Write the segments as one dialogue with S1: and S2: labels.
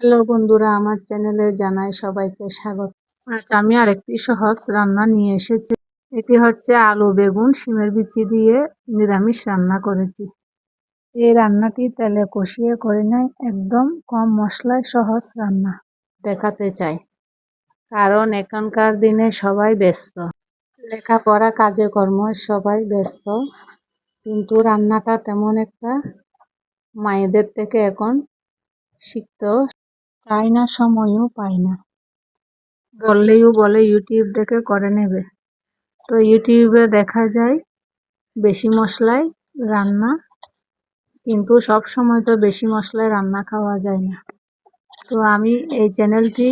S1: Hello বন্ধুরা, আমার চ্যানেলে জানাই সবাইকে স্বাগত। আজ আমি আরেকটি সহজ রান্না নিয়ে এসেছি। এটি হচ্ছে আলু বেগুন শিমের বিচি দিয়ে নিরামিষ রান্না করেছি। এই রান্নাটি তেলে কষিয়ে করে নাই, একদম কম মশলায় সহজ রান্না দেখাতে চাই। কারণ এখনকার দিনে সবাই ব্যস্ত, লেখাপড়া কাজে কর্ম সবাই ব্যস্ত, কিন্তু রান্নাটা তেমন একটা মায়েদের থেকে এখন শিখতেও চাই না, সময়ও পাই না। বললেও বলে ইউটিউব দেখে করে নেবে। তো ইউটিউবে দেখা যায় বেশি মশলায় রান্না, কিন্তু সব সময় তো বেশি মশলায় রান্না খাওয়া যায় না। তো আমি এই চ্যানেলটি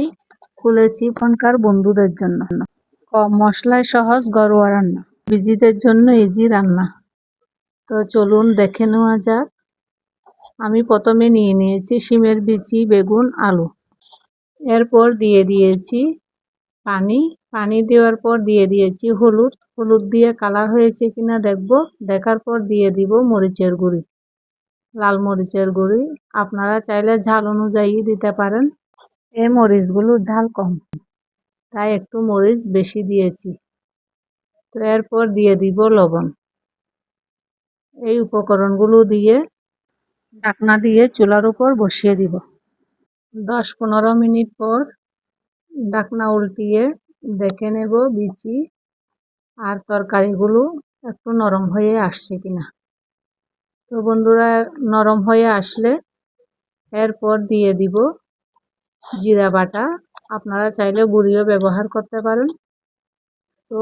S1: খুলেছি এখনকার বন্ধুদের জন্য। কম মশলায় সহজ ঘরোয়া রান্না, বিজিদের জন্য ইজি রান্না। তো চলুন দেখে নেওয়া যাক। আমি প্রথমে নিয়ে নিয়েছি শিমের বিচি, বেগুন, আলু। এরপর দিয়ে দিয়েছি পানি দেওয়ার পর দিয়ে দিয়েছি হলুদ দিয়ে কালার হয়েছে কিনা দেখব। দেখার পর দিয়ে দিব মরিচের গুঁড়ি, লাল মরিচের গুঁড়ি। আপনারা চাইলে ঝাল অনুযায়ী দিতে পারেন। এই মরিচগুলো ঝাল কম, তাই একটু মরিচ বেশি দিয়েছি। তো এরপর দিয়ে দিব লবণ। এই উপকরণগুলো দিয়ে ঢাকনা দিয়ে চুলার উপর বসিয়ে দিব। 10-15 মিনিট পর ঢাকনা উল্টিয়ে দেখে নেব বিচি আর তরকারিগুলো একটু নরম হয়ে আসছে কিনা। তো বন্ধুরা, নরম হয়ে আসলে এরপর দিয়ে দিব জিরা বাটা। আপনারা চাইলে গুঁড়িও ব্যবহার করতে পারেন। তো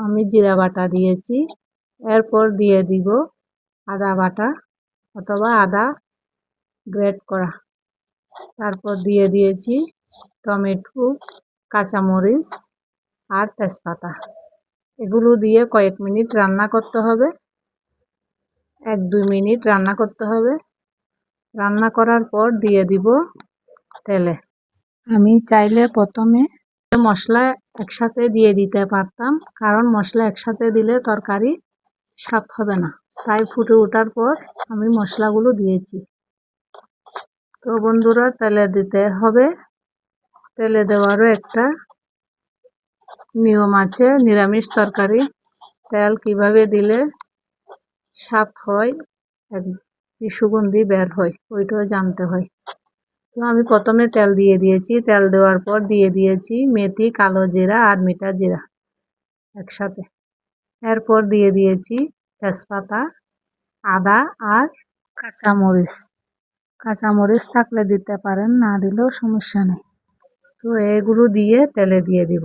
S1: আমি জিরা বাটা দিয়েছি। এরপর দিয়ে দিব আদা বাটা অথবা আদা গ্রেট করা। তারপর দিয়ে দিয়েছি টমেটো, কাঁচামরিচ আর তেজপাতা। এগুলো দিয়ে কয়েক মিনিট রান্না করতে হবে, 1-2 মিনিট রান্না করতে হবে। রান্না করার পর দিয়ে দিব তেলে। আমি চাইলে প্রথমে মশলা একসাথে দিয়ে দিতে পারতাম, কারণ মশলা একসাথে দিলে তরকারি স্বাদ হবে না। তাই ফুটে ওঠার পর আমি মশলাগুলো দিয়েছি। তো বন্ধুরা, তেলে দিতে হবে। তেলে দেওয়ারও একটা নিয়ম আছে। নিরামিষ তরকারি তেল কিভাবে দিলে স্বাদ হয়, সুগন্ধি বের হয়, ওইটাও জানতে হয়। তো আমি প্রথমে তেল দিয়ে দিয়েছি। তেল দেওয়ার পর দিয়ে দিয়েছি মেথি, কালো জিরা আর মিঠা জিরা একসাথে। এরপর দিয়ে দিয়েছি তেজপাতা, আদা আর কাঁচামরিচ থাকলে দিতে পারেন, না দিলেও সমস্যা নেই। তো এগুলো দিয়ে তেলে দিয়ে দিব।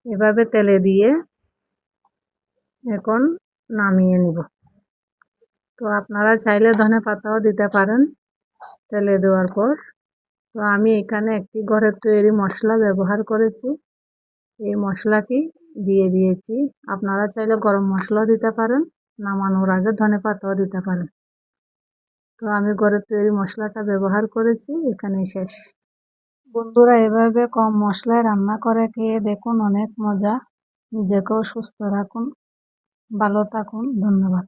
S1: এভাবে তেলে দিয়ে এখন নামিয়ে নিব। তো আপনারা চাইলে ধনেপাতাও দিতে পারেন তেলে দেওয়ার পর। তো আমি এখানে একটি ঘরের তৈরি মশলা ব্যবহার করেছি। এই মশলাটি দিয়ে দিয়েছি। আপনারা চাইলে গরম মশলাও দিতে পারেন, নামানোর আগে ধনেপাতাও দিতে পারেন। তো আমি ঘরের তৈরি মশলাটা ব্যবহার করেছি। এখানেই শেষ। বন্ধুরা, এভাবে কম মশলায় রান্না করে খেয়ে দেখুন, অনেক মজা। নিজেকেও সুস্থ রাখুন, ভালো থাকুন। ধন্যবাদ।